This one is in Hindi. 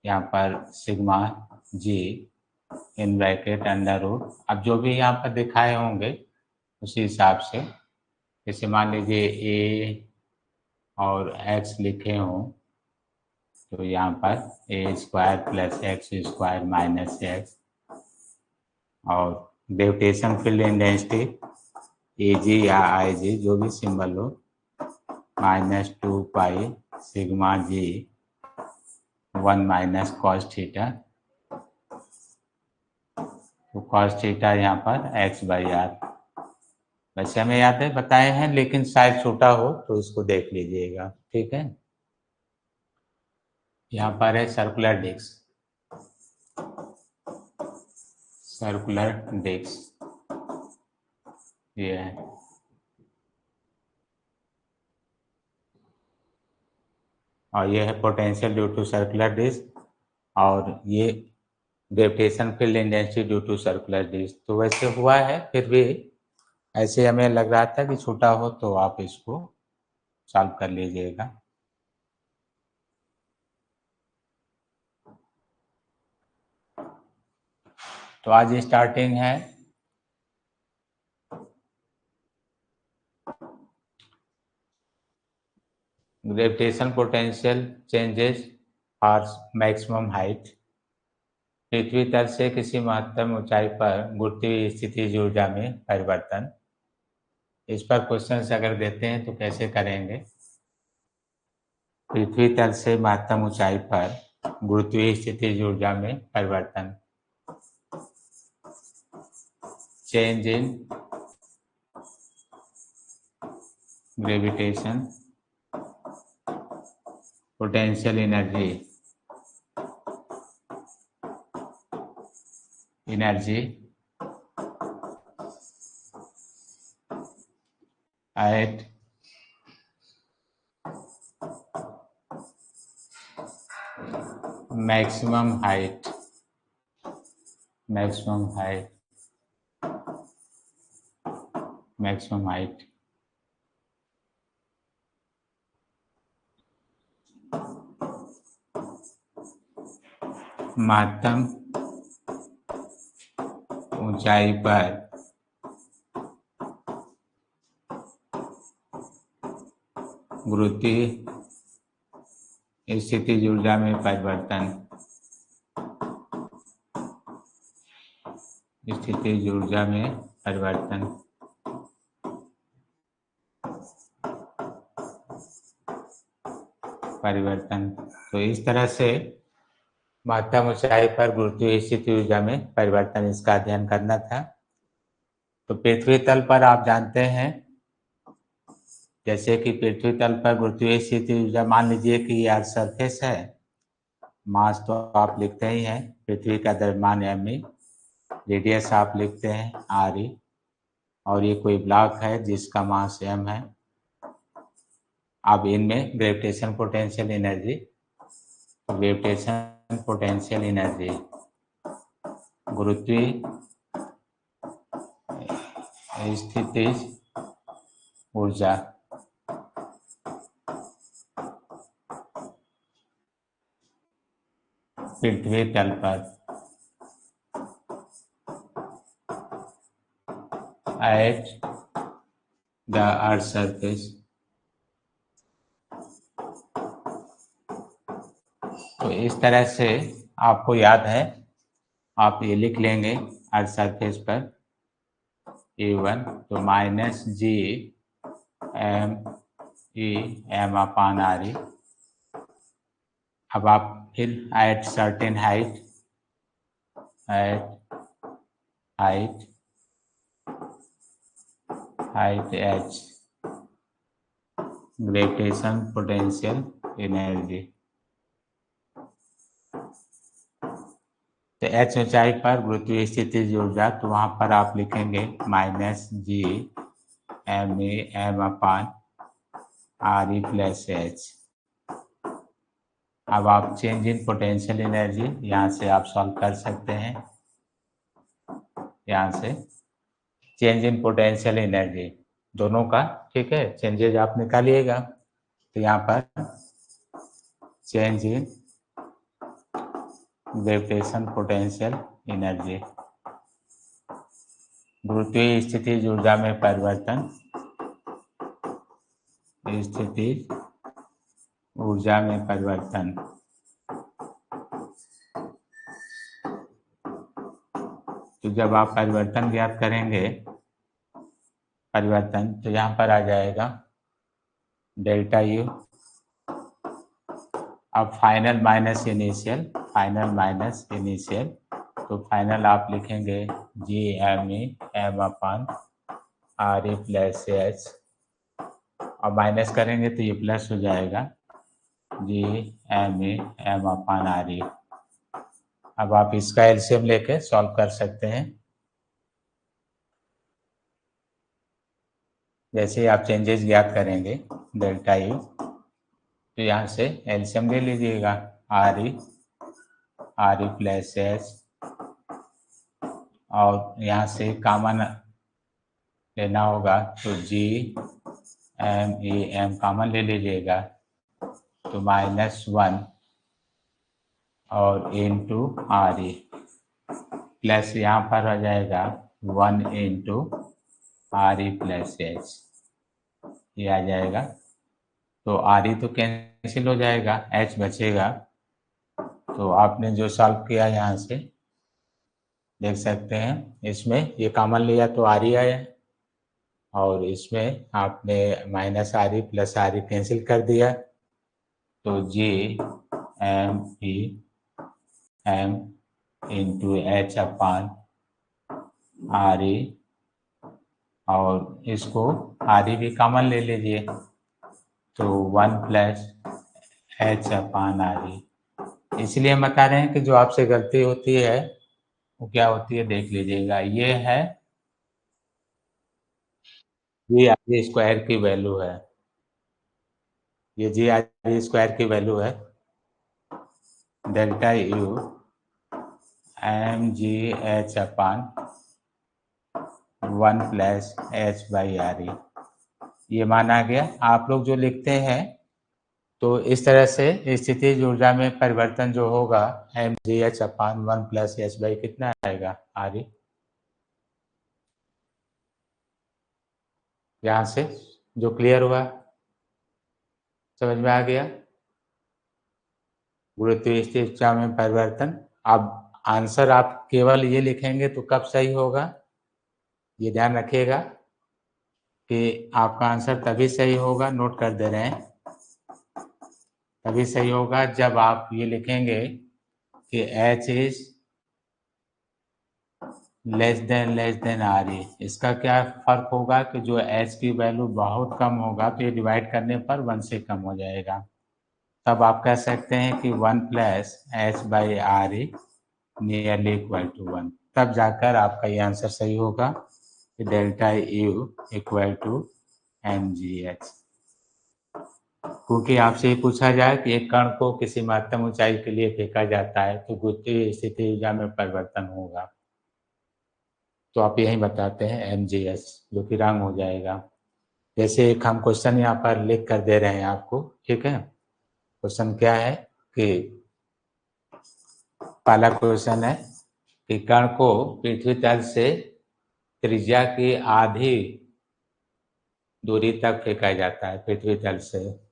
यहाँ पर sigma g in bracket under root, अब जो भी यहाँ पर दिखाए होंगे उसी हिसाब से, जैसे मान लीजिए ए और एक्स लिखे हों तो यहाँ पर A square plus x square minus x, और gravitation field intensity E G या आई जी जो भी सिंबल हो, -2 pi sigma G 1 minus cos theta, तो कॉस थीटा यहाँ पर x/r। वैसे हमें याद है बताए हैं, लेकिन शायद छोटा हो तो इसको देख लीजिएगा, ठीक है। यहाँ पर है सर्कुलर डिस्क, सर्कुलर डिस्क ये है, और ये है potential due to circular disc, और ये gravitation field intensity due to circular disc. तो वैसे हुआ है, फिर भी ऐसे हमें लग रहा था कि छोटा हो तो आप इसको सॉल्व कर लीजिएगा। तो आज स्टार्टिंग है ग्रेविटेशन पोटेंशियल चेंजेस और मैक्सिमम हाइट। पृथ्वी तल से किसी महत्तम ऊंचाई पर गुरुत्वीय स्थितिज ऊर्जा में परिवर्तन। इस पर क्वेश्चंस अगर देते हैं तो कैसे करेंगे। पृथ्वी तल से महत्तम ऊंचाई पर गुरुत्वीय स्थितिज ऊर्जा में परिवर्तन, change in gravitation potential energy at maximum height, maximum height महत्तम ऊंचाई पर गुरुत्वीय स्थितिज ऊर्जा में परिवर्तन, स्थितिज ऊर्जा में परिवर्तन। तो इस तरह से महत्तम ऊंचाई पर गुरुत्वीय स्थितिज ऊर्जा में परिवर्तन, इसका अध्ययन करना था। तो पृथ्वी तल पर आप जानते हैं, जैसे कि पृथ्वी तल पर गुरुत्वीय स्थितिज ऊर्जा, मान लीजिए कि ये अर्थ सरफेस है, मास तो आप लिखते ही हैं, पृथ्वी का द्रव्यमान m, रेडियस आप लिखते हैं r, और ये कोई ब्लॉक है जिसका मास m है। अब इनमें ग्रेविटेशन पोटेंशियल एनर्जी, गुरुत्वीय स्थितिज ऊर्जा पृथ्वी तल पर एट द अर्थ सरफेस। तो इस तरह से आपको याद है, आप ये लिख लेंगे अर्थ सरफेस पर E1, तो -G(m)(E)m/r। अब आप फिर at certain height h gravitation potential energy. तो h ऊंचाई पर गुरुत्वीय स्थितिज ऊर्जा, तो वहां पर आप लिखेंगे -G(m)(r)E + h। अब आप चेंज इन पोटेंशियल एनर्जी यहाँ से आप सॉल्व कर सकते हैं, यहाँ से चेंज इन पोटेंशियल एनर्जी दोनों का, ठीक है, चेंजेज आप निकालिएगा। तो यहाँ पर change in gravitation potential energy, गुरुत्वीय स्थितिज ऊर्जा में परिवर्तन, स्थितिज ऊर्जा में परिवर्तन। तो जब आप परिवर्तन ज्ञात करेंगे, परिवर्तन, तो यहाँ पर आ जाएगा डेल्टा यू। अब final minus initial, final minus initial, तो फाइनल आप लिखेंगे G M E M upon R E plus H, और माइनस करेंगे तो ये प्लस हो जाएगा G M E M upon R E. अब आप इसका एलसीएम लेके सॉल्व कर सकते हैं। जैसे ही आप चेंजेस ज्ञात करेंगे डेल्टा यू, तो यहाँ से एलसीएम ले लीजिएगा, आर ई प्लस एच, और यहाँ से कॉमन लेना होगा तो G M E M common ले लीजिएगा, तो -1 और इंटू आर ई, प्लस यहाँ पर आ जाएगा 1 into are E plus H, ये आ जाएगा। तो आर ई तो कैंसिल हो जाएगा, एच बचेगा। तो आपने जो सॉल्व किया यहाँ से देख सकते हैं, इसमें ये कॉमन लिया तो आर ई आया, और इसमें आपने minus R E plus R E cancel कर दिया, तो G M E M into H upon R E, और इसको आर ई भी कॉमन ले लीजिए, तो 1 प्लस एच अपान आर ई। इसलिए हम बता रहे हैं कि जो आपसे गलती होती है वो क्या होती है देख लीजिएगा। ये है, ये आर ई स्क्वायर की वैल्यू है, ये जी आर ई स्क्वायर की वैल्यू है delta U M G H upon 1 plus H by R E, ये माना गया। आप लोग जो लिखते हैं तो इस तरह से स्थितिज ऊर्जा में परिवर्तन जो होगा M G H upon 1 plus H by कितना आएगा आर ई, यहाँ से जो क्लियर हुआ, समझ में आ गया। गुरुत्वीय स्थितिज ऊर्जा में परिवर्तन। अब आंसर आप केवल ये लिखेंगे तो कब सही होगा, ये ध्यान रखिएगा कि आपका आंसर तभी सही होगा, नोट कर दे रहे हैं, तभी सही होगा जब आप ये लिखेंगे कि H is less than R E. इसका क्या फर्क होगा कि जो H की वैल्यू बहुत कम होगा तो ये डिवाइड करने पर 1 से कम हो जाएगा, तब आप कह सकते हैं कि 1 plus H by R E nearly equal to 1, तब जाकर आपका ये आंसर सही होगा कि delta U equal to M G H. क्योंकि आपसे ये पूछा जाए कि एक कण को किसी महत्तम ऊंचाई के लिए फेंका जाता है तो गुरुत्वीय स्थिति ऊर्जा में परिवर्तन होगा, तो आप यही बताते हैं एम जी एच, जो कि रंग हो जाएगा। जैसे एक हम क्वेश्चन यहाँ पर लिख कर दे रहे हैं आपको, ठीक है। क्वेश्चन क्या है कि पहला क्वेश्चन है कि कण को पृथ्वी तल से त्रिज्या की आधी दूरी तक फेंका जाता है, पृथ्वी तल से